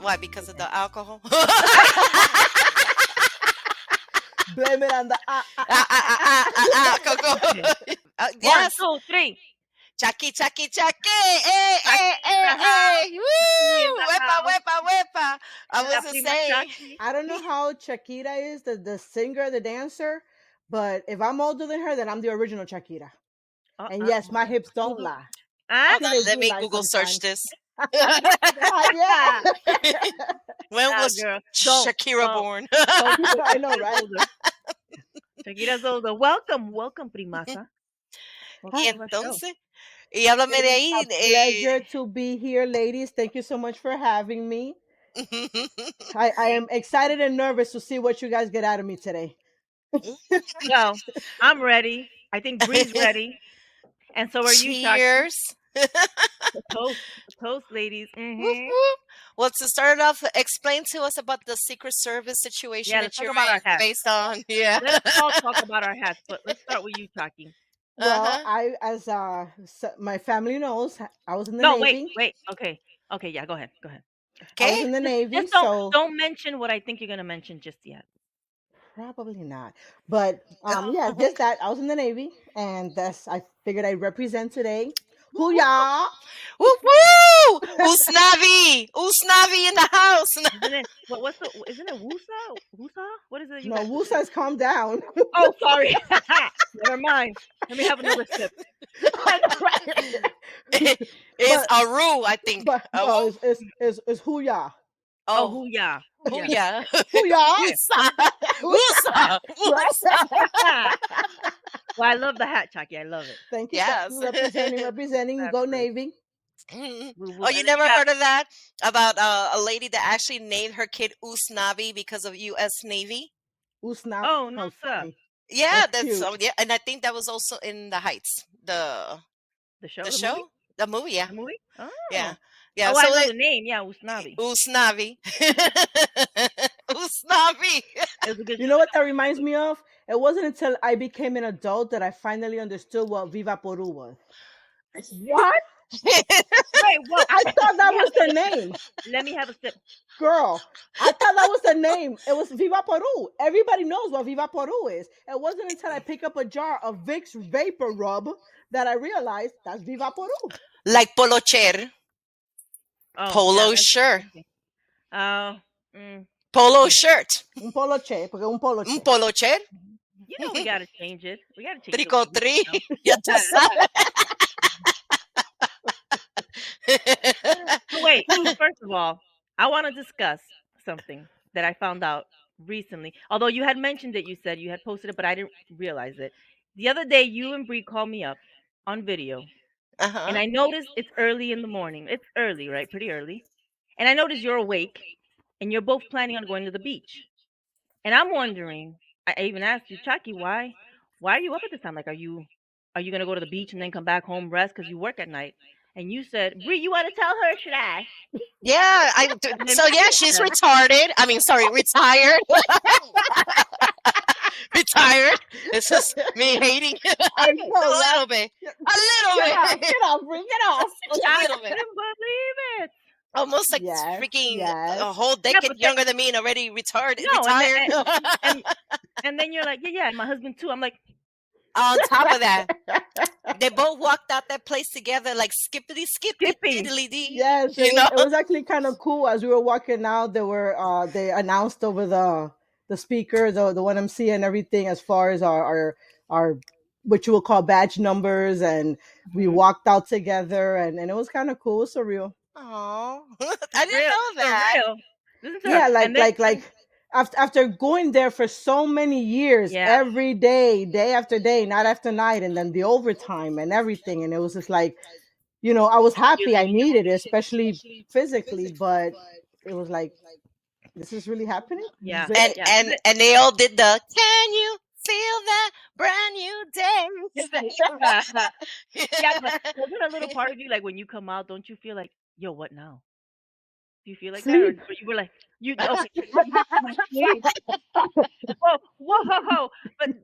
Why? Because of the alcohol? Blame it on the Coco. Okay. 1, Yes. 2, 3. Chaki, Chaki, Chaki. Hey, Chaki hey, in hey, the hey. house. Chaki in Woo. the Wepa, house. wepa, wepa. I La wasn't prima saying. Chaki. I don't know how Shakira is, the singer, the dancer, but if I'm older than her, then I'm the original Shakira. And yes, my hips don't Google. lie. Huh? Hold Actually, on, they let do me lie Google search sometimes. this. Yeah. When Nah, was girl. Shakira Don't. born? I know, Shakira's right? older. Shakira's older. Welcome, Primasa. Y Welcome Hi. to our show. entonces, y háblame It de is ahí. a pleasure to be here, ladies. Thank you so much for having me. I am excited and nervous to see what you guys get out of me today. Well, I'm ready. I think Bree's ready. And so are you, Chaki. Cheers. Toast, ladies. Whoop, Mm-hmm. whoop. Well, to start off, explain to us about the Secret Service situation Yeah, that let's talk you're about our in hats. based on. Yeah. Let us all talk about our hats, but let's start with you, Chaki. Well, Uh-huh. I, as my family knows, I was in the No, wait. Navy. Okay. Okay, yeah, go ahead. I was Okay. in the Navy, Just don't so don't mention what I think you're gonna mention just yet. probably not. But yeah, just that I was in the Navy, and that's I figured I'd represent today. Who y'all? Woo woo! Usnavi! Usnavi in the house. Isn't it isn't it Wusa? Wusa? What is it you No, guys Wu says calm down. Oh, sorry. Never mind. Let me have another sip. I know, right? It's but Aru, I think. but no, Oh, it's who y'all? Oh, oh, who ya? who Yeah. yeah? Who y'all? Okay. Usa, Who Usa, y'all? Usa. Well, I love the hat, Chucky. I love it. Thank Yes. you. Representing. Go Fabulous. Navy. Oh, you And then you never got heard of that about a lady that actually named her kid Usnavi because of U.S. Navy? Usna. Oh no, How sir. funny. Yeah, That's that's cute. yeah, and I think that was also in the Heights, The show, the the movie, show, the movie. Yeah, the movie. yeah, Oh, yeah. oh, So I know it the name. Yeah, Usnavi. Usnavi, Usnavi. It was a good You show. know what that reminds me of? It wasn't until I became an adult that I finally understood what Viva Peru was. What? Wait, whoa. I thought Let that me have was a the sip. name. Let me have a sip. Girl, I thought that was the name. It was Viva Peru. Everybody knows what Viva Peru is. It wasn't until I pick up a jar of Vicks Vapor Rub that I realized that's Viva Peru. Like polo chair, Oh, yeah, polo that's shirt, okay. Oh, mm, polo mm. shirt, Un poloche, porque un poloche. polo chair, You know we gotta change it. We gotta change the language. tricotri. You Ya tú know? sabes. So wait, first of all, I want to discuss something that I found out recently. Although you had mentioned it, you said you had posted it, but I didn't realize it. The other day, you and Bree called me up on video, and Uh-huh. I noticed it's early in the morning. It's early, right? Pretty early. And I noticed you're awake, and you're both planning on going to the beach. And I'm wondering. I even asked you, Chucky, why are you up at this time? Like, are you gonna go to the beach and then come back home rest because you work at night? And you said, Bree, you want to tell her? Should I? Yeah, And then so yeah, Bree she's said, retarded. I mean, sorry, retired. Retired. This is me hating I a know, little right? bit. A little bit. Get off, Brie, get off. A I little bit. couldn't believe it. Almost like Yes, freaking yes. a whole Yeah, decade but then younger than me and already retarded. no, Retired. and and then you're like, yeah, and my husband too. I'm like, On top of that, they both walked out that place together like skippity skip dip skipping. diddly dee. Yes, You know? it was actually kind of cool as we were walking out. They announced over the speaker, the one MC and everything as far as our what you would call badge numbers, and we Mhm. walked out together, and it was kind of cool, surreal. Oh, I didn't Real, know for that. real. Listen to her. Yeah, And then like after going there for so many years, yeah, every day, day after day, night after night, and then the overtime and everything, and it was just like, I was you happy. I leaving. needed it, especially physically, but it was like, this is really happening. This Yeah, is it. and yeah. and and they all did the can you feel that brand new day. Yeah, but wasn't a little part of you like when you come out? Don't you feel like, yo, what now? Do you feel like that, or Sleep. you were like, you okay? Sleep. Whoa, whoa.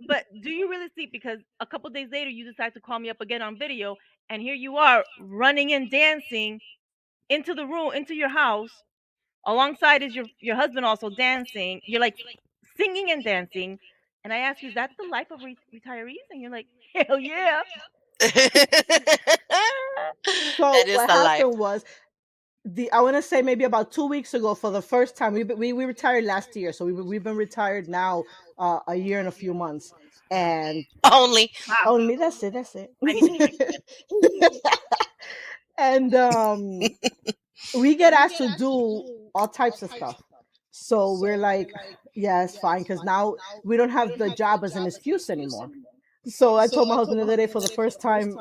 But do you really sleep? Because a couple days later, you decide to call me up again on video, and here you are running and dancing into the room, into your house, alongside is your husband also dancing. You're like singing and dancing. And I ask you, is that the life of retirees? And you're like, hell yeah. So That is what the life. happened was I want to say maybe about 2 weeks ago for the first time we retired last year, so we've been retired now a year and a few months, and Only. Wow. only that's it. I need to drink that. And we get asked to do all types of stuff. So we're like, yeah, it's fine because now we don't have the job as an excuse anymore. So I told my husband the other day for the first time,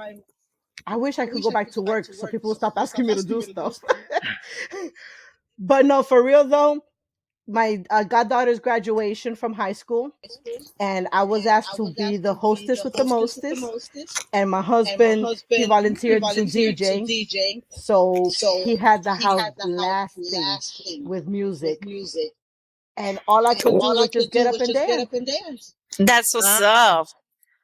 I wish I could go back to work so people would stop asking me to do stuff. But no, for real though, my goddaughter's graduation from high school, and I was asked to be the hostess with the mostest. And my husband, he volunteered to DJ, so he had the house blasting with music, and all I could do was just get up and dance. That's what's Uh, up.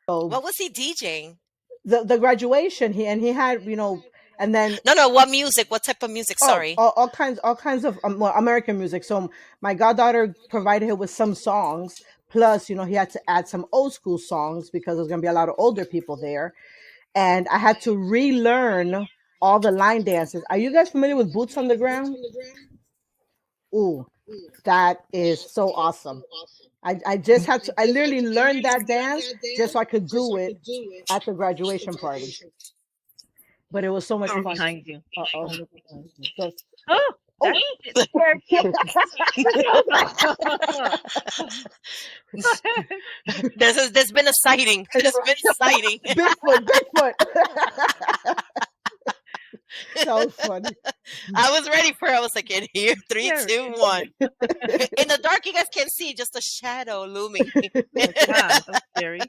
So What was he DJing? the graduation, he had, and then No, what music? What type of music? oh, Sorry. all kinds of well, American music. So my goddaughter provided her with some songs. Plus, he had to add some old school songs because there's gonna be a lot of older people there, and I had to relearn all the line dances. Are you guys familiar with Boots on the Ground? Ooh, that is so awesome. I just had to. I literally learned that dance just so I could do it at the graduation party. But it was so much someone fun. behind you. Uh oh. So, Oh, oh, that's it. There's been a sighting. There's been a sighting. Bigfoot. That was funny. I was ready for it. I was like, in here, three, Scary. 2, 1. In the dark, you guys can't see, just a shadow looming. God, that's scary.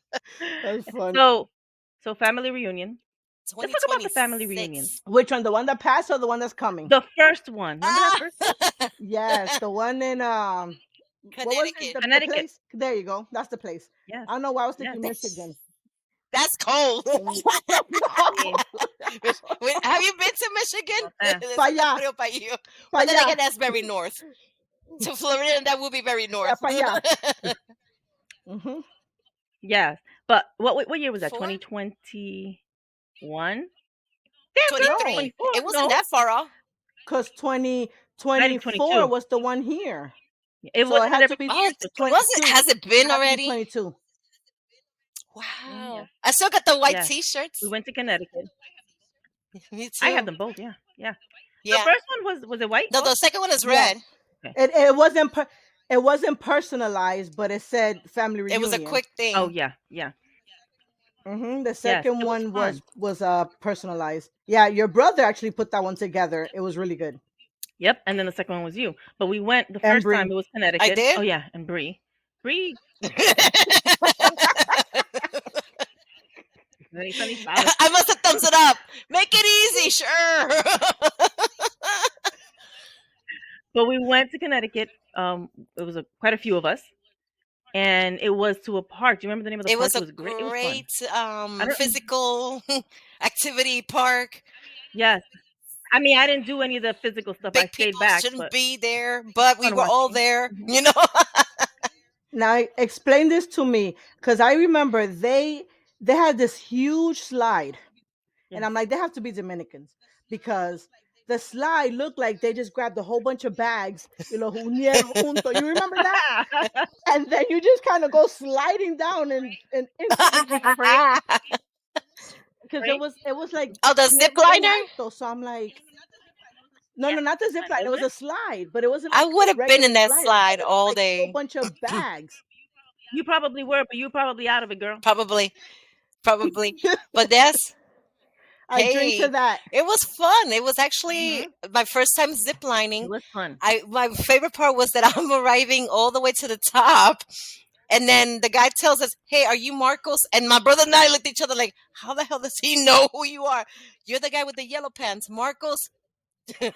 That was fun. So family reunion. Let's talk about the family reunion. 2026. Which one? The one that passed or the one that's coming? The first one. Remember that Ah! first? Yes, the one in what was it? Connecticut. The Connecticut. place? There you go. That's the place. Yes. I don't know why I was Yes. thinking Michigan. That's cold. Yeah. Have you been to Michigan? Eh. Pa allá. Frío pa' you. Pa But then allá. again, that's very north. To Florida, that would be very north. Pa allá. Mhm. Yes. But what year was that? Four? 2021? 23. 24. It wasn't No. that far off. Because 22. 2024 was the one here. It So wasn't it had to every be year. Oh, So was it? 22. Has it been It had to be already? 22. Wow. Yeah. I still got the white Yes. t-shirts. We went to Connecticut. Me too. I had them both. Yeah. Yeah. The Yeah. first one was it white? No, the second one is Yeah. red. It wasn't personalized, but it said family reunion. It was a quick thing. Oh yeah. Yeah. The second it was one fun. was personalized. Yeah, your brother actually put that one together. It was really good. Yep. And then the second one was you. But we went the And first time. It was Connecticut. did? Oh yeah. And Bree. Very funny. Solid. I must have thumbs it up. Make it easy, sure. But we went to Connecticut. It was quite a few of us, and it was to a park. Do you remember the name of the It park? was a It was great. It was fun. great physical activity park. Yes. I mean, I didn't do any of the physical stuff. I Big stayed people back. shouldn't But be there, but we fun were all watching. there. Mhm. You know. Now explain this to me, because I remember they had this huge slide, and Yeah. I'm like, they have to be Dominicans because the slide looked like they just grabbed a whole bunch of bags, unieron junto. You remember that? And then you just kind of go sliding down and instantly because Right? it was like Oh, the zip nieve bien liner? alto. So I'm like, no, not the zip line. It was a slide, but it wasn't. I Like would have been regular in that slide. slide It was all like a whole day. bunch of bags. You probably were, but you were probably out of it, girl. Probably. But that's I drink to hey, that. it was fun. It was actually my first time zip It lining. was fun. My favorite part was that I'm arriving all the way to the top. And then the guy tells us, "Hey, are you Marcos?" And my brother and I looked at each other like, "How the hell does he know who you are? You're the guy with the yellow pants, Marcos." Because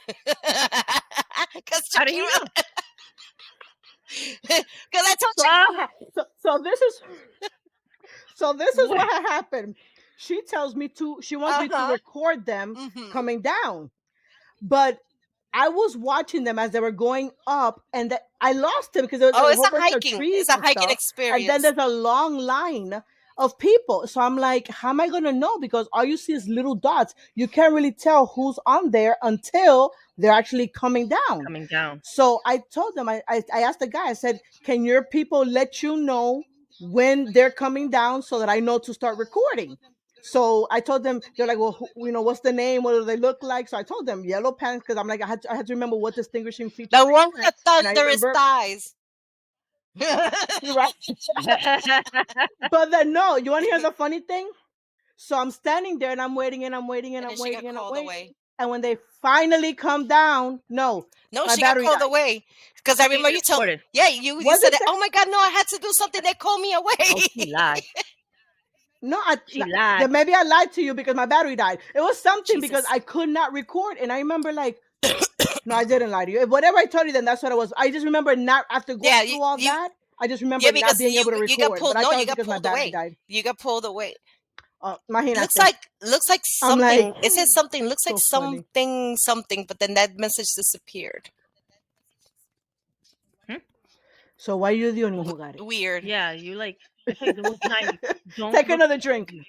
How did he know? I told you. So this is what happened. She tells me she wants me to record them Mhm. coming down, but I was watching them as they were going up, and I lost it because there was Oh, a whole bunch of it's trees a and hiking stuff, and then experience. there's a long line of people. So I'm like, how am I gonna know? Because all you see is little dots. You can't really tell who's on there until they're actually coming down. Coming down. So I told them, I asked the guy, I said, can your people let you know when they're coming down so that I know to start recording? So I told them, they're like, well, what's the name? What do they look like? So I told them yellow pants because I'm like, I had to remember what distinguishing features The they one with had. the And I thunderous remember, thighs. you're right. But then, no, you want to hear the funny thing? So I'm standing there and I'm waiting and I'm waiting and And then I'm she got waiting and I'm called waiting. away. And when they finally come down, no, No, my she got battery called died. away. Because I Being remember you told, recorded. yeah, you Was said it that, that? oh my God, no, I had to do something. They called me Oh, away. she lied. No, She lied. then maybe I lied to you because my battery died. It was something because Jesus. I could not record, and I remember like, no, I didn't lie to you. If whatever I told you, then that's what it was. I just remember not after Yeah, going through all that. I just yeah, remember not because being able to you got record, but pulled. I No, thought it you was got because my pulled battery away. died. You got pulled away. Imagínate. Looks like I'm like, something. It says something. Looks like so funny. something. But then that message disappeared. Hmm? So why you the only one who got it? Weird. Yeah, you like. I tell you, don't look behind you. Don't Take look another behind drink. you.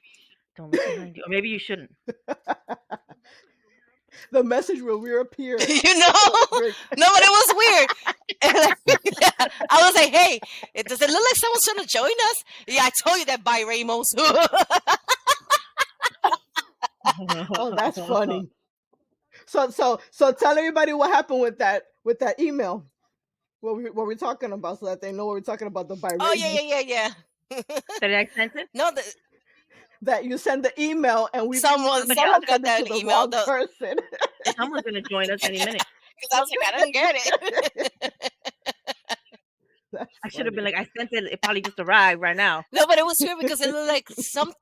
Don't look behind you. Or maybe you shouldn't. The message will reappear. You know? Take another drink. No, but it was weird. And I was like, hey, does it look like someone's trying to join us? Yeah, I told you that by Ramos. Oh, that's funny. So tell everybody what happened with that email. What we're talking about, so that they know what we're talking about. The Oh, yeah, birating yeah. Did I sent it? No, that you send the email and Somebody else. someone someone got sent it to that the email. wrong person. Someone's gonna join us any minute. Because I was like, I don't get it. That's I should have been funny. like, I sent it. It probably just arrived right now. No, but it was weird because it looked like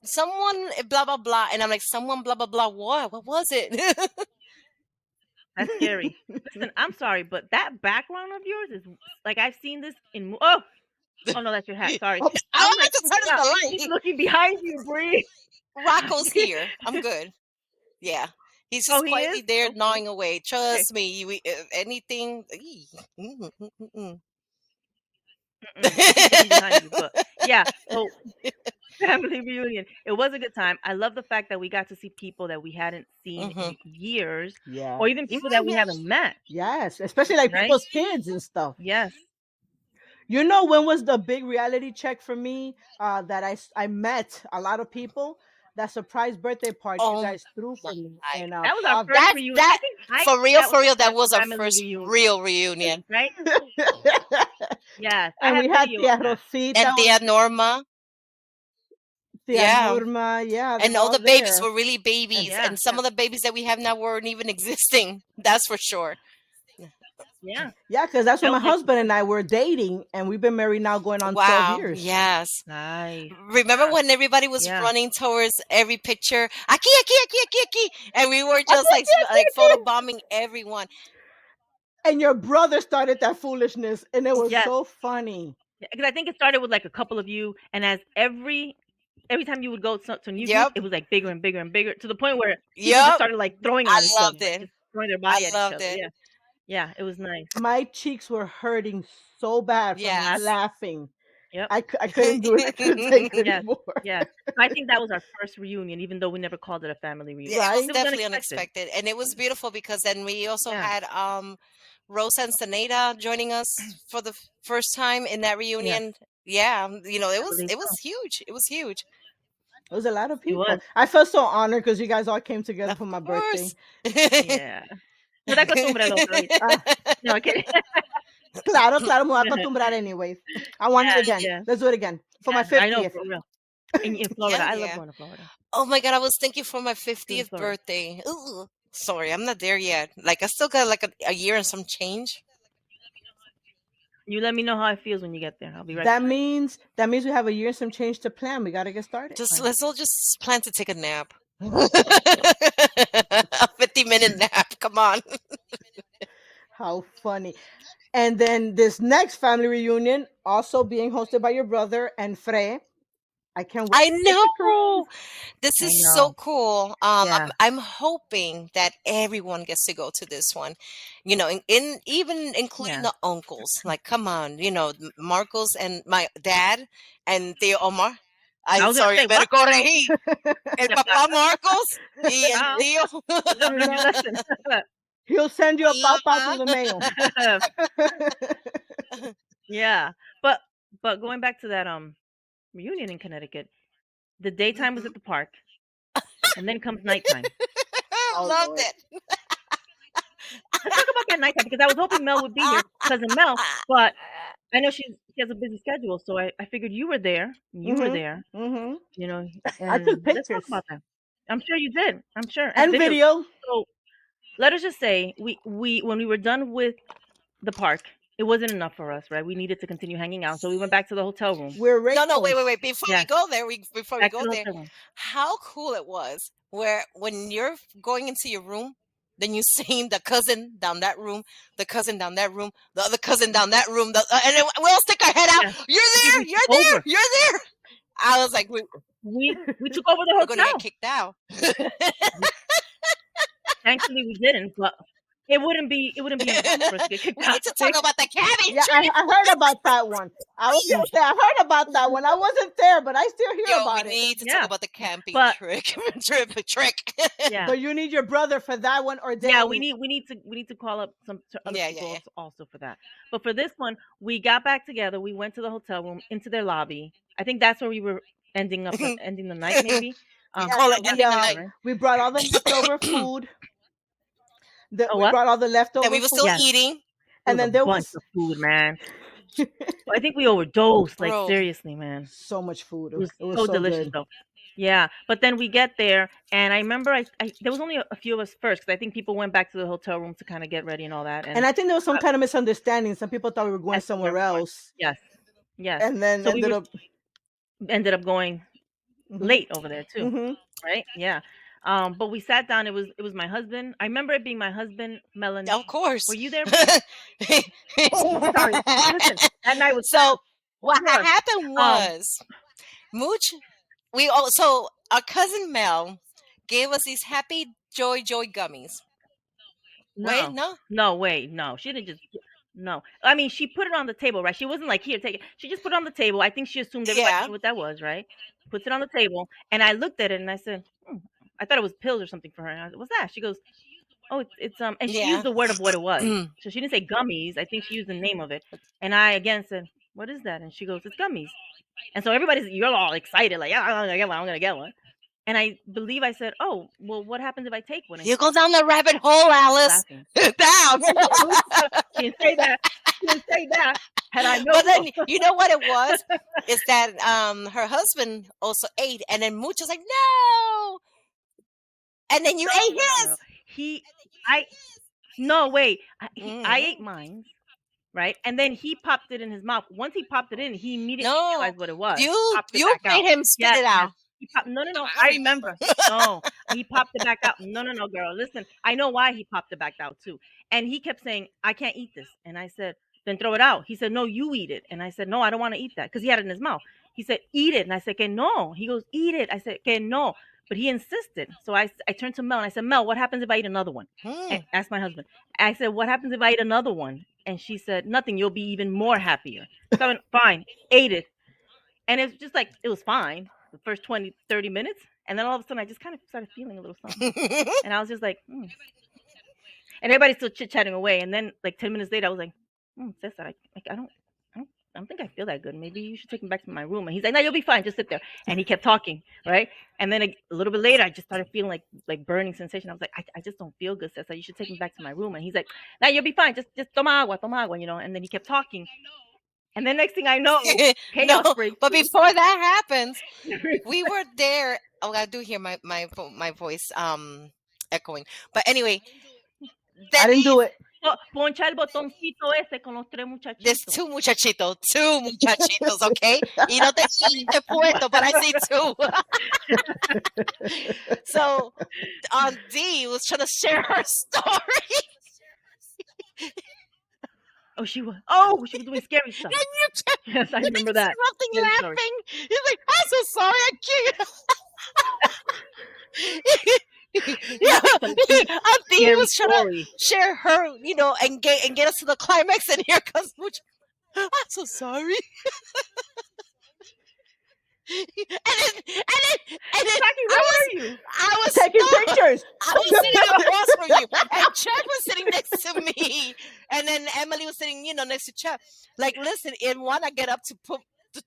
someone blah blah blah, and I'm like, someone blah blah blah. What? What was it? That's scary. Listen, I'm sorry, but that background of yours is like I've seen this in. Oh no, that's your hat. Sorry. Oops. I I'm don't like like to turn freaking on out. the Keep light. looking behind you, Bree. Rocco's here. I'm good. Yeah. He's Oh, just he is. quietly there Okay. gnawing away. Okay. Trust me. Anything. Keep looking behind you, but yeah. So family reunion. It was a good time. I love the fact that we got to see people that we hadn't seen Hmm. in years, Yeah. or even people that we haven't met. Yes, especially like Right? people's kids and stuff. Yes. You know when was the big reality check for me? That I met a lot of people. That surprise birthday party you Oh guys threw my. for me in That was our first That's reunion. I that think that was for the real. That first was our family first reunion, real reunion. right? Yes, I And we have had video of Tia that. Rosita, And Tia Norma. Tia Yeah. Norma, yeah, they And were all all the babies there. were really And babies. Yeah, And some of the babies that we have now weren't even existing. That's for sure. yeah. yeah, because that's when That my was like husband and I were dating, and we've been married now going on 12 Wow. years. Yes. nice. Remember when everybody was Yeah. running towards every picture? Aki, aki, aki, aki, aki. And we were Aki, just like aki, aki, photo aki. bombing everyone. And your brother started that foolishness, and it was Yes. so funny. Because I think it started with like a couple of you, and as every time you would go to a new group, Yep. it was like bigger and bigger and bigger to the point where people just Yep. started like throwing I on each other, loved like it. just throwing their I body at each loved other. it. Yeah, yeah, it was nice. My cheeks were hurting so bad from I, Yes. laughing. yep. I couldn't do it. I couldn't take it Yes. anymore. Yes. So I think that was our first reunion, even though we never called it a family Yeah, reunion. it was Right? It was definitely unexpected. unexpected. And it was beautiful because then we also Yeah. had Rosa and Seneda joining us for the first time in that Yes. reunion. Yeah, I believe it was so. huge. It was huge. It was a lot of It was. people. I felt so honored because you guys all came together Of for my birthday. course. Yeah. No te acostumbres, loca, ahorita. Ah, No, I'm kidding. claro, claro, me voy a acostumbrar anyways. I want it Yes, again. yes, Let's do it again for my yes. I know, 50th. for real. In Florida. Hell I love yeah. going to Florida. Oh my God, I was thinking for my True 50th story. birthday. Ooh, sorry, I'm not there yet. Like, I still got like a year and some change. You let me know how it feels when you get there. I'll be right That behind means we have a year and some change to plan. We got to get started. you. Let's all just plan to take a nap. A 50-minute nap. Come on. How funny. And then this next family reunion, also being hosted by your brother and Frey. I can't wait I to take the cruise. know. This I is so know. cool. Yeah. I'm hoping that everyone gets to go to this one. In even including Yeah. the uncles. Like, come on, Marcos and my dad and Tío Omar. I I'm was gonna sorry, I say better what? corregir. El Yeah, papá Marcos y el ah, tío listen, listen. He'll send you a papa through Lama. the mail. Yeah. But going back to that reunion in Connecticut, the daytime was Mhm. at the park, and then comes nighttime. Oh Loved Lord. it. Let's talk about that nighttime because I was hoping Mel would be here, cousin Mel, but I know she has a busy schedule, so I figured you were there. You were Mhm. there, Mhm. you know, I took and let's talk pictures about that. I'm sure you did. I'm sure, and and videos. video. So let us just say we when we were done with the park, it wasn't enough for us, right? We needed to continue hanging out, so we went back to the hotel room. We're No, wait, racers. wait, wait. Before we Yes, go there, back to the hotel room. how cool it was where when you're going into your room, then you seeing the cousin down that room, the cousin down that room, the other cousin down that room, and then we all stick our head out. Yeah, You're I think there, we took you're there, over. you're there. I was like, We took over the we're gonna get hotel. kicked out. Thankfully, we didn't, but it wouldn't be uncommon for us to get kicked We out, need to talk right? about the cabin Yeah, I, trip. I heard about that one. I was gonna say I heard about that one. I wasn't there, but I still hear Yo, we about it. need to talk Yeah, about the camping but trick. trick. yeah, But you need your brother for that one or yeah, we Danny. need we need to call up some other Yeah, yeah, people yeah. also for that. But for this one, we got back together. We went to the hotel room into their lobby. I think that's where we were ending the night, maybe. We Who call it knows? That's We ending the after, night. right? we brought all the leftover food. That Oh we what? brought all the That we leftover were still food, Yes, eating. it and was a then there bunch was of food, man. I think we overdosed. Like Bro, seriously, man. so much food. It was It was so so delicious good. though. Yeah, but then we get there, and I remember I there was only a few of us first because I think people went back to the hotel room to kind of get ready and all that. And And I think there was some kind of misunderstanding. Some people thought we were going at the somewhere airport, else, yes, yes. and then So we ended were up. ended up going Mhm. late over there too, Mhm. right? Yeah. But we sat down. It was my husband. I remember it being my husband, Melanie. of course. Were you there, Mooch? Sorry. Listen, that night was So what before us. happened Um, was Mooch. We all so our cousin Mel gave us these happy joy gummies. Wait, no, no, no, wait, no. She didn't just. No, I mean she put it on the table, right? She wasn't like here, take it. She just put it on the table. I think she assumed everybody yeah, knew what that was, right? Puts it on the table, and I looked at it and I said, I thought it was pills or something for her. And I said, what's that? She goes, oh, it's and she used yeah. the word of what it was. So she didn't say gummies. I think she used the name of it. And I again said, what is that? And she goes, it's gummies. And so you're all excited, like, yeah, I'm gonna get one. I'm gonna get one. And I believe I said, oh, well, what happens if I take one? And You go down the rabbit hole, Alice. laughing. Down. She didn't say that. She didn't say that. Had I But known. then you know what it was is that her husband also ate, and then Mooch was like, no, and then you ate No. his. He, I, no, wait. I ate Mhm. mine, right? And then he popped it in his mouth. Once he popped it in, he immediately No, realized what it was. you Popped it you back out. made him spit Yes, it yes. out. He popped. No, no, no. I I remember. remember. No, he popped it back out. No, no, no, girl. Listen, I know why he popped it back out too. And he kept saying, "I can't eat this." And I said, "Then throw it out." He said, "No, you eat it." And I said, "No, I don't want to eat that," because he had it in his mouth. He said, "Eat it." And I said, "Que no." He goes, "Eat it." I said, "Que no." But he insisted. So I turned to Mel and I said, "Mel, what happens if I eat another one?" Hmm. And asked my husband. I said, "What happens if I eat another one?" And she said, "Nothing. You'll be even more happier." So I went, "Fine." Ate it. And it's just like it was fine the first 20, 30 minutes. And then all of a sudden I just kind of started feeling a little something. And I was just like, and everybody's still chit chatting away. And then like 10 minutes later, I was like, Cesar, I don't think I feel that good. Maybe you should take me back to my room. And he's like, no, you'll be fine. Just sit there. And he kept talking, right? And then a little bit later, I just started feeling like burning sensation. I was like, I just don't feel good, Cesar. You should take me back to my room. And he's like, no, you'll be fine. Just toma agua, you know. And then he kept talking. And then next thing I know, No, chaos breaks but loose. before that happens, we were there. Oh, I do hear my voice echoing. But anyway, I then didn't do it. Poncha el botoncito ese con los tres there's muchachitos. two muchachitos, okay? Y no te te puesto, but I see two. So D was trying to share her story. Oh, she was doing scary stuff. And you kept Yes, I remember that. interrupting Scary story. laughing. He's like, so sorry. I can't. You Yeah, think some cute, Auntie scary was trying to story. share her, and get us to the climax, and here comes Mooch. I'm so sorry. And then Jackie, I where was were you? I was Taking no, pictures. I was sitting across from you, and Chad was sitting next to me, and then Emily was sitting, next to Chad. Like, listen, in one, I get up to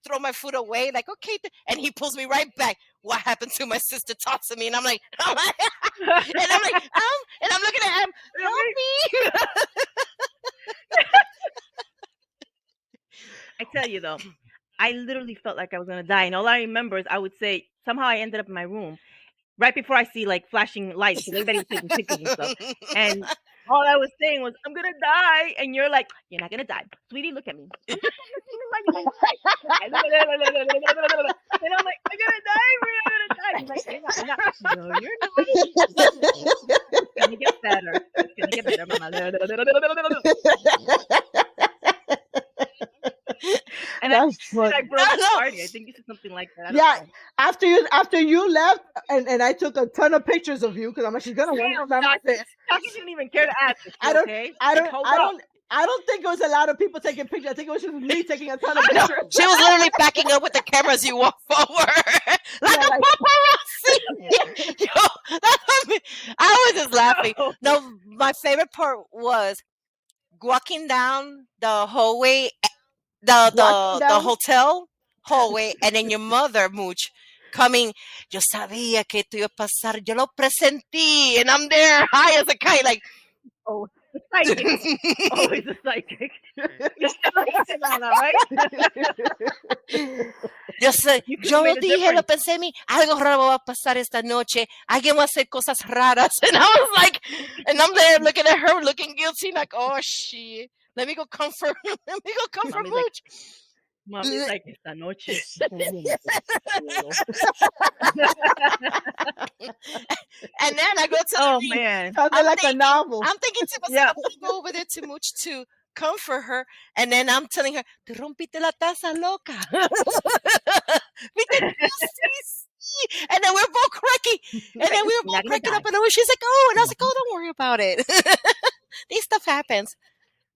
throw my food away, like, okay, and he pulls me right back. What happened to my sister? Talks to me, and I'm like, and I'm looking at him, help Really? me. I tell you though, I literally felt like I was gonna die, and all I remember is I would say somehow I ended up in my room right before I see like flashing lights because everybody was taking pictures and stuff, and all I was saying was I'm gonna die, and you're like you're not gonna die, sweetie. Look at me. I'm like, "Stop looking at me like that." And I'm like, I'm gonna die, Maria, I'm gonna die. He's like, you're not. No, you're not. It's gonna get better. It's gonna get better, mama. And I That's think you said I funny. broke No, the no. party. I think you said something like that. I don't Yeah, know. after you left, and I took a ton of pictures of you because I'm like, she's gonna want to Damn, remember Taki. this. Taki didn't even care to ask. Is she I don't, okay? I Like, don't, hold I up. don't, I don't think it was a lot of people taking pictures. I think it was just me taking a ton of No, pictures. she was literally backing up with the camera as you walk forward, like Yeah, a like paparazzi. Yo, I was just laughing. No. No, my favorite part was walking down the hallway, walking the down. hotel hallway, and then your mother, Mooch, coming. Yo sabía que esto iba a pasar. Yo lo presentí, and I'm there, high as a kite, like. Oh, the psychic. Always a psychic. Esta lo hice, Lana, right? Yo sé, You could have yo lo made a dije, lo difference. pensé en mí, algo raro va a pasar esta noche, alguien va a hacer cosas raras. And I was like, and I'm there looking at her, looking guilty, like, oh shit, let me go comfort, let me go comfort Mommy's like, Mooch. mommy's like, esta noche todo el mundo se va. And then I go to the Oh ring. man. Sounded like a novel. I'm thinking to myself, Yeah. I'm gonna go over there to Mooch to comfort her, and then I'm telling her, "Te rompiste la taza, loca." Viste, sí, sí. And then we're both cracking, and then we were You're not both gonna cracking die. up, and then she's like, "Oh," and I You're was not like, "Oh, don't worry about it. These stuff happens."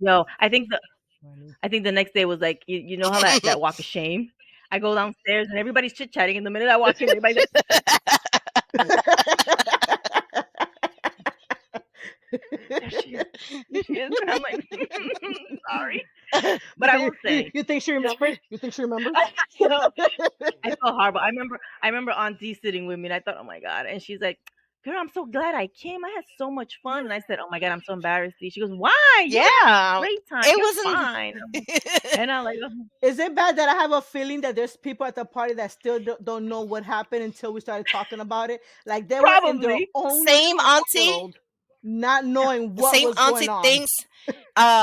Yo, I think Funny. the next day was like you know how that walk of shame. I go downstairs and everybody's chit chatting, and the minute I walk in, everybody's like, there she is, there she is, and I'm like, sorry, but I will say, You think she remembers? You think she remembers? you know, I felt horrible. I remember Aunt D sitting with me, and I thought, oh my god, and she's like, girl, I'm so glad I came. I had so much fun, and I said, oh my god, I'm so embarrassed. She goes, why? You had a Yeah, great time. it You're wasn't. fine. And I'm like, oh, Is it bad that I have a feeling that there's people at the party that still don't know what happened until we started talking about it? Like they were in their probably. own Same little auntie. world, not Yeah, knowing what Same was going auntie on. thinks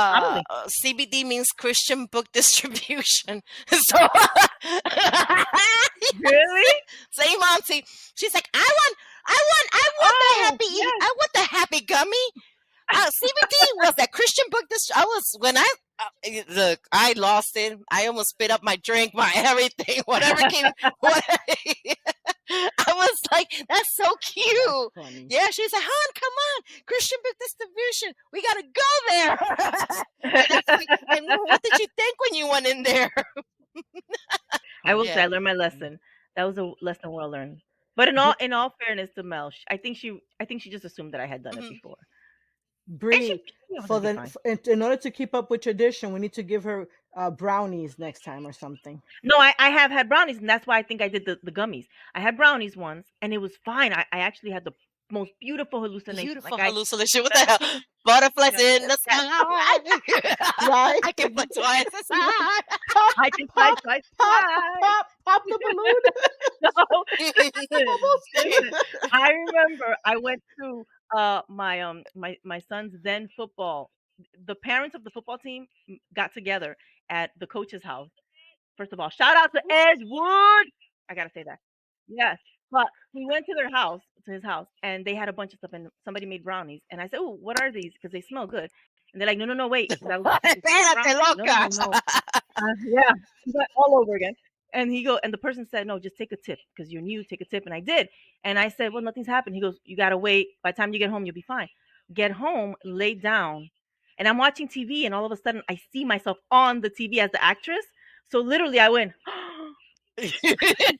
probably. CBD means Christian book distribution. So Really? same auntie. She's like, I want the Oh, happy, yes. I want the happy gummy. CBD was that Christian book. I was when I look. I lost it. I almost spit up my drink, my everything, whatever came. What, I was like, that's so That's cute. funny. Yeah, she's like, hon, come on, Christian book distribution. We gotta go there. And what did you think when you went in there? I will say I Yeah. learned my lesson. That was a lesson well learned. But in all fairness to Mel, I think she just assumed that I had done it Mhm. before, and she Bree, knew it was for gonna be the fine. in order to keep up with tradition, we need to give her brownies next time or something. No, I have had brownies, and that's why I think I did the gummies. I had brownies once, and it was fine. I actually had the most beautiful hallucination. Beautiful Like I, hallucination. What the the hell? Butterflies yeah, in the that sky. Right? I can fly twice as high. Pop, I can fly pop, twice as pop, high. pop the balloon. No, listen. I remember I went to my son's then football. The parents of the football team got together at the coach's house. First of all, shout out to Edgewood. I gotta say that. Yes, but we went to their house, to his house, and they had a bunch of stuff, and somebody made brownies. And I said, "Oh, what are these? Because they smell good." And they're like, "No, no, no, wait." Because I was like, "Is this Espérate, brownies?" No, no, loca. no, no. Yeah, but all over again. And the person said, no, just take a tip because you're new, take a tip. And I did. And I said, well, nothing's happened. He goes, you got to wait. By the time you get home, you'll be fine. Get home, lay down. And I'm watching TV. And all of a sudden, I see myself on the TV as the actress. So literally, I went, bathroom.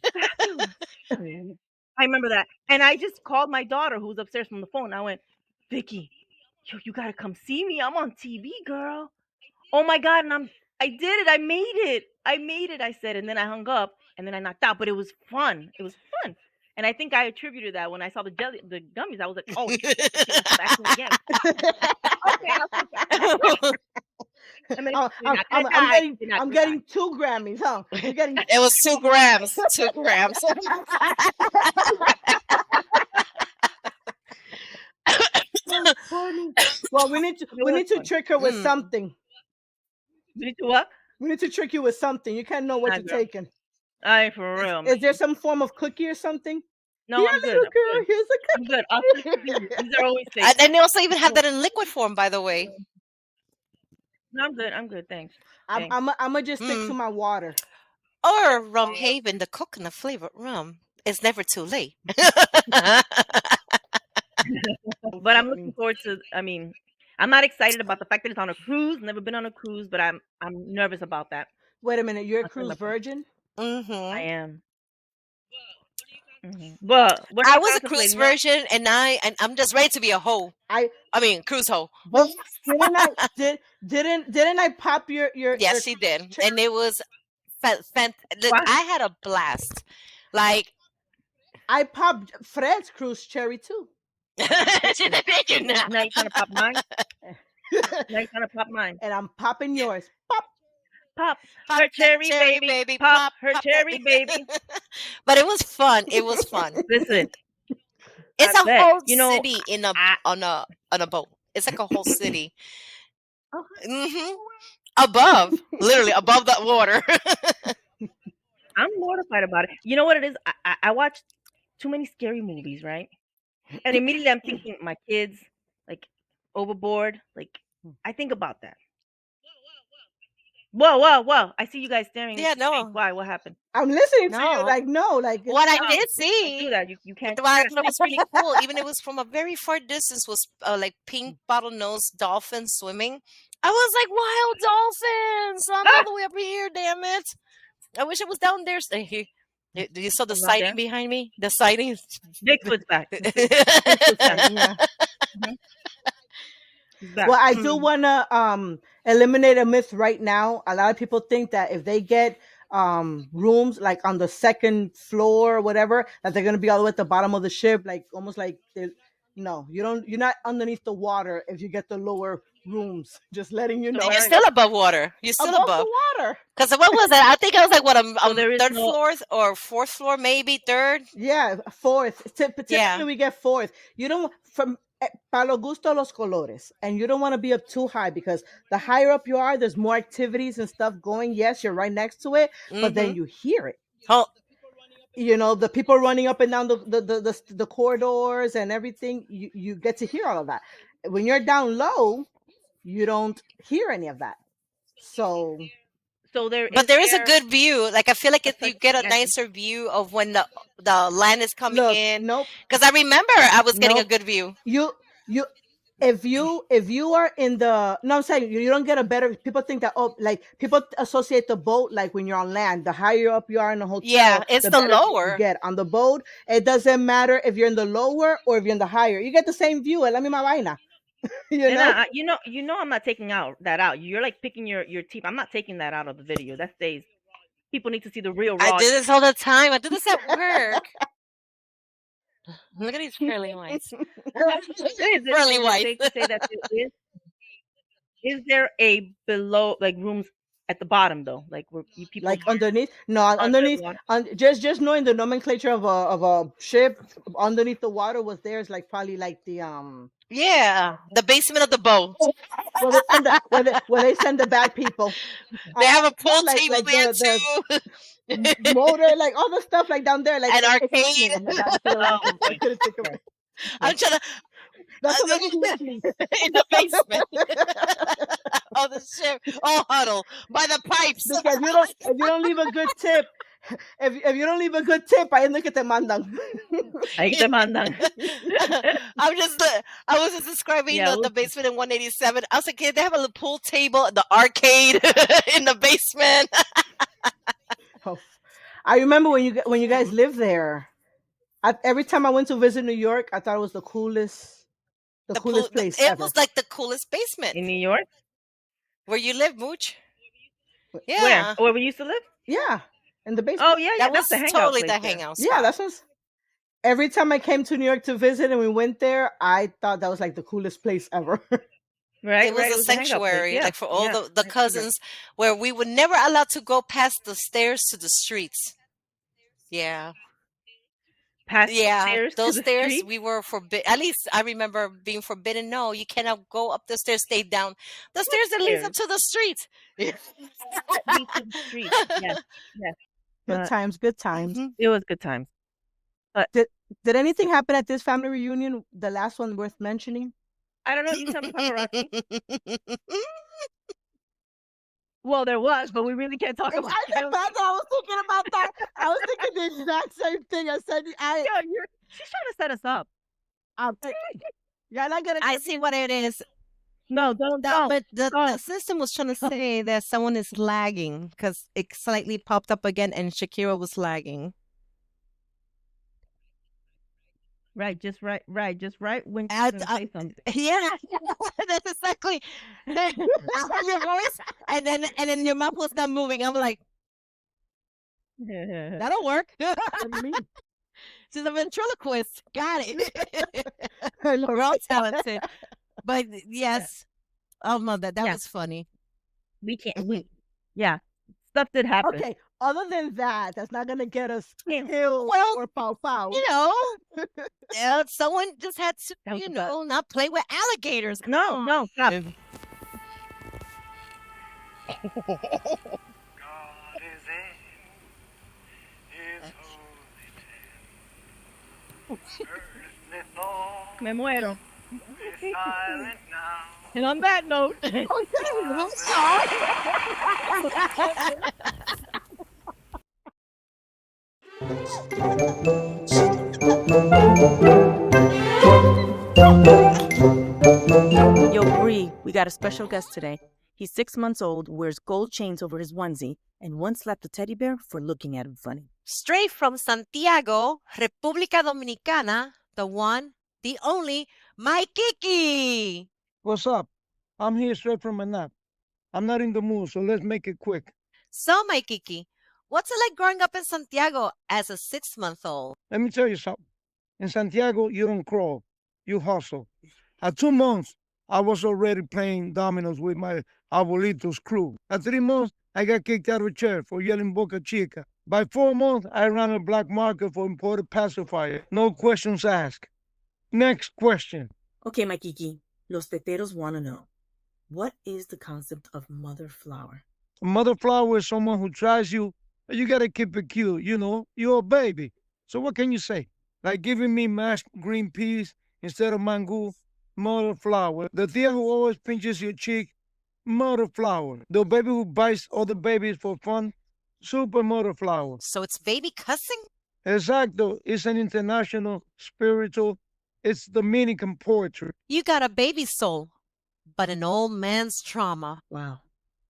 I remember that. And I just called my daughter who was upstairs from the phone. I went, Vicky, you got to come see me. I'm on TV, girl. Oh my God. And I did it. I made it. I made it. I said, and then I hung up and then I knocked out, but it was fun. It was fun. And I think I attributed that when I saw the gummies. I was like, oh, she went to the bathroom again. Okay, I'll take that. I mean, you're not gonna die. You're not I'm gonna die. getting 2 Grammys, huh? You're getting. It was 2 grams. 2 grams. So funny. Well, we need to Fun. trick her with something. You need to what? We need to trick you with something. You can't know what Nah, you're girl. taking. I ain't for real. Is there some form of cookie or something? No, Here, I'm good. little I'm girl, good. here's a I'm good. I'll take these are always safe. And they also even have that in liquid form, by the way. No, I'm good. I'm good. Thanks. I'm gonna just stick to my water. Or Rum Haven, the coconut flavored rum. It's never too late. But I'm looking forward to. I mean, I'm not excited about the fact that it's on a cruise. Never been on a cruise, but I'm nervous about that. Wait a minute, you're a I'll tell cruise my friend. virgin? I am. Well, what are I you was a cruise contemplating now? virgin, and I'm just ready to be a hoe. I mean, cruise hoe. Didn't I pop your Yes, she did, and it was look, Wow. I had a blast. Like I popped Fred's cruise cherry too. she did it now. Now you're trying to pop mine. Now you're trying to pop mine. And I'm popping yours. Pop. Pop Pop her that cherry, baby. Pop her pop cherry, that. baby. But it was fun. It was fun. Listen, It's I a bet. whole You know, city on a boat. It's like a whole city. oh, Above, literally above that water. I'm mortified about it. You know what it is? I watch too many scary movies, right? And immediately I'm thinking my kids, like overboard. Like I think about that. Whoa! I see you guys staring. Yeah, into space. no. Why? What happened? I'm listening to you. No. Like no, like What I No, did don't do see, that. You can't. what was really cool, even it was from a very far distance, was like pink bottlenose dolphins swimming. I was like, wild dolphins! I'm all the way up here, damn it! I wish it was down there. You saw the It's not sighting there? behind me? The sighting? Bigfoot's back. yeah. He's back. Well, I do want to eliminate a myth right now. A lot of people think that if they get rooms like on the second floor or whatever, that they're gonna be all the way at the bottom of the ship, like almost like no, you don't. You're not underneath the water if you get the lower rooms. Just letting you know. You're still above water. You're still above above. the water. Because what was that? I think I was like, what, there is third no- floor or fourth floor, maybe third? Yeah, fourth. Typically, Yeah. we get fourth. You don't from para lo gusto los colores, and you don't want to be up too high because the higher up you are, there's more activities and stuff going. Yes, you're right next to it, but then you hear it. Oh, You know, the people running up and down the corridors and everything. You get to hear all of that. When you're down low, you don't hear any of that. So but there is a good view. Like I feel like if you get a yes. nicer view of when the land is coming look, in. nope. Because I remember I was getting a Nope. good view. If you are in the no, I'm saying you don't get a better. People think that like people associate the boat like when you're on land. The higher up you are in the hotel, Yeah, it's the better lower. you get on the boat. It doesn't matter if you're in the lower or if you're in the higher. You get the same view. La misma vaina. you know, I'm not taking that out. You're like picking your teeth. I'm not taking that out of the video. That stays. People need to see the real raw. I do this all the time. I do this at work. Look at these pearly whites. Pearly whites. Safe to say that there is there a below like rooms at the bottom though, like where people like underneath? No, under underneath. water? Just knowing the nomenclature of a ship underneath the water was there is like probably like the Yeah, the basement of the boat. where they send the bad people. They have a pool like- table like there the- too. motor, like all the stuff like down there, like An it's arcade. raining. Oh my God, I couldn't think of it. I'm trying to That's what makes me sleep. in the basement of the ship. Oh, huddle by the pipes. Because if you don't leave a good tip, if you don't leave a good tip, I look at the mandang. Ahí te mandan. I'm just I was just describing Yeah, the basement in 187. I was like, "Kid, they have a little pool table, the arcade in the basement." Oh, I remember when you guys Mhm. lived there. Every time I went to visit New York, I thought it was the The pool, coolest place it ever. was like the coolest basement in New York. where you live, Mooch. Where? Yeah, Where we used to live? Yeah, in the Oh basement. yeah, yeah. that That's the was hangout totally place the there. hangout Yeah, spot. that's what's. Every time I came to New York to visit and we went there, I thought that was like the coolest place ever. Right, It was right. It a was the hangout place. sanctuary, Yeah, like for all yeah. the I remember. cousins, where we were never allowed to go past the stairs to the streets. Yeah. Past the Yeah, stairs to those the stairs street. we were forbid. At least I remember being forbidden. No, you cannot go up the stairs. Stay down the What stairs that leads up stairs? to the street. Yeah. That lead to the street. Yes, yes. Good But times, good times. Mhm. it was good times. But Did did anything happen at this family reunion? The last one worth mentioning? I don't know. You tell me, paparazzi. Well, there was, but we really can't talk about that. I was thinking about that. I was thinking the exact same thing. I said, She's trying to set us up. I'm, you're not gonna. I see what it is. No, don't. But the Don't. system was trying to say that someone is lagging because it slightly popped up again and Shakira was lagging. Right, just right, right, just right when I, you're gonna I, say something. yeah, that's exactly. I heard your voice, and then your mouth was not moving. I'm like, that'll work. What do you mean? She's a ventriloquist. Got it. Look, We're all talented. But Yeah, yes, oh my, that yeah, was funny. we can't. Yeah, stuff did happen. okay. Other than that, that's not gonna get us Yeah. killed Well, or pow pow. you know, someone just had to, That was you the best. know, not play with alligators. Come No, on. no, stop. Um, God is in His holy temple. Earthly thoughts Me muero. be silent now. And on that note, Yo, Bree, we got a special guest today. He's 6 months old, wears gold chains over his onesie, and once slapped a teddy bear for looking at him funny. Straight from Santiago, República Dominicana, the one, the only, my Kiki. What's up? I'm here straight from a nap. I'm not in the mood, so let's make it quick. So, my Kiki, what's it like growing up in Santiago as a 6-month-old? Let me tell you something. In Santiago, you don't crawl, you hustle. At 2 months, I was already playing dominoes with my abuelito's crew. At 3 months, I got kicked out of a chair for yelling Boca Chica. By 4 months, I ran a black market for imported pacifier. No questions asked. Next question. Okay, my Kiki, los teteros want to know, what is the concept of mother flower? A mother flower is someone who tries you, but you gotta keep it cute, you're a baby. So what can you say? Like giving me mashed green peas instead of mango, mother flower. The tia who always pinches your cheek, mother flower. The baby who bites other babies for fun, super mother flower. So it's baby cussing? Exacto, it's an international, spiritual, it's Dominican poetry. You got a baby soul, but an old man's trauma. Wow,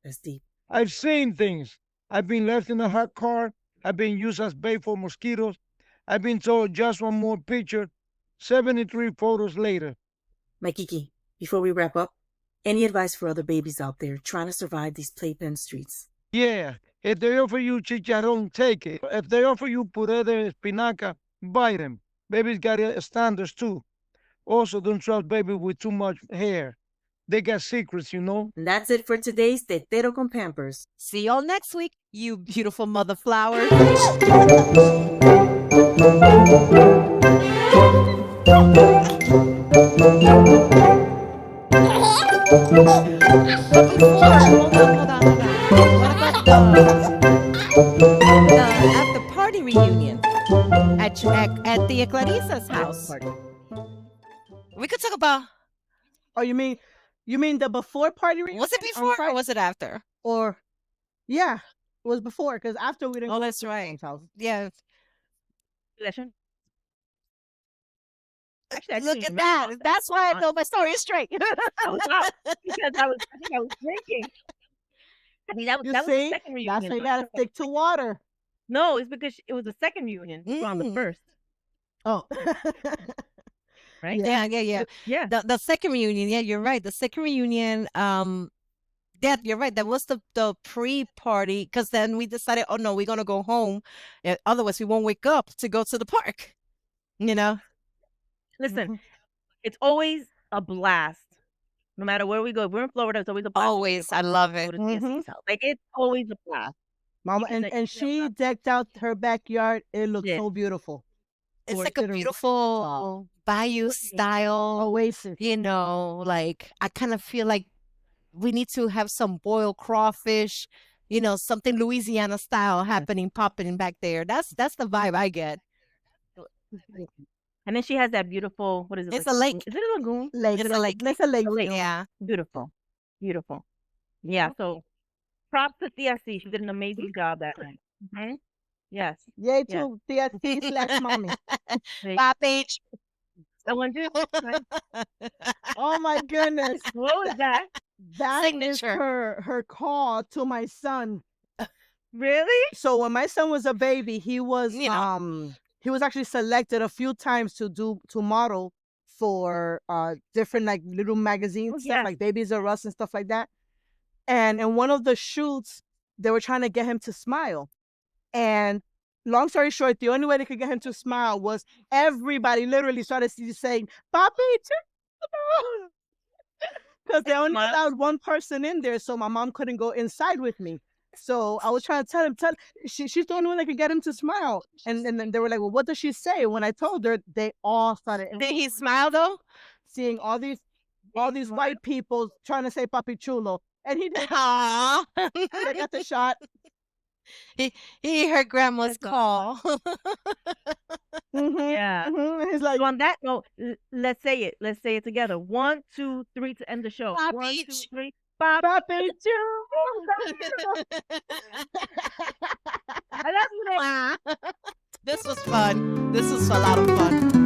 that's deep. I've seen things. I've been left in a hot car. I've been used as bait for mosquitoes. I've been told just one more picture. 73 photos later. My Kiki, before we wrap up, any advice for other babies out there trying to survive these playpen streets? Yeah, if they offer you chicharrón, take it. If they offer you puré de espinaca, buy them. Babies got standards too. Also, don't trust baby with too much hair. They got secrets, And that's it for today's Tetero con Pampers. See y'all next week, you beautiful mother flowers. Hold on. What about the after party reunion at the Clarisa's house? Party. We could talk about, Oh, you mean the before party reunion? was it on before or Friday? was it after? Or yeah, It was before because after we didn't Oh, go that's to my right. mom's house. Yeah. Actually, I didn't Look even at remember that. all that. That's why I know my story is straight. I was out because I think I was drinking. I mean, You that was the see, second that's reunion. why you So I gotta don't know. stick to water. No, it's because it was the second reunion. We were on the Mm. first, Oh, right? yeah. Yeah, yeah, yeah. Yeah. The second reunion, yeah, you're right. The second reunion, that you're right. That was the pre-party because then we decided, oh no, we're gonna go home. Otherwise, we won't wake up to go to the park. You know, Listen, Mhm. it's always a blast. No matter where we go, if we're in Florida, it's always a blast to always. I love go it. to Mhm. TSC's house. Like it's always a blast. Mama, Even and she decked out her backyard. It looked yeah, so beautiful. It's like a Considering beautiful bayou style. oasis. You know, like I kind of feel like we need to have some boiled crawfish. You know, something Louisiana style happening, popping back there. That's the vibe I get. and then she has that beautiful what is it It's like? a lake. Is it a lagoon? Lake. Is it It's a like lake. It's a lake a lake? still. Yeah. Beautiful, beautiful. Yeah. So props to TSC. She did an amazing job that night. Mhm. Yes, Yay yes. to TSC/mommy. Like, Bye, Paige. someone do right? Oh my goodness. What was that? That is Signature. her call to my son. Really? So when my son was a baby, You know. he was actually selected a few times to model for different like little magazine Oh stuff yes. like Babies R Us and stuff like that. And in one of the shoots, they were trying to get him to smile. And long story short, the only way they could get him to smile was everybody literally started saying, "Papi, Chulo," because they only Smile. allowed one person in there, so my mom couldn't go inside with me. So I was trying to tell him, she's the only one that could get him to smile. And then they were like, well, what does she say? When I told her, they all started Did he smile though? seeing all these white people trying to say Papi Chulo. And he did. Aww. They got the shot. He heard grandma's That's call. Yeah. He's like, So on that note, let's say it. Let's say it together. 1, 2, 3 to end the show. Bye, 1, 2, Peach. 3. Bye. Papi Chulo. I love you. This was fun. This was a lot of fun.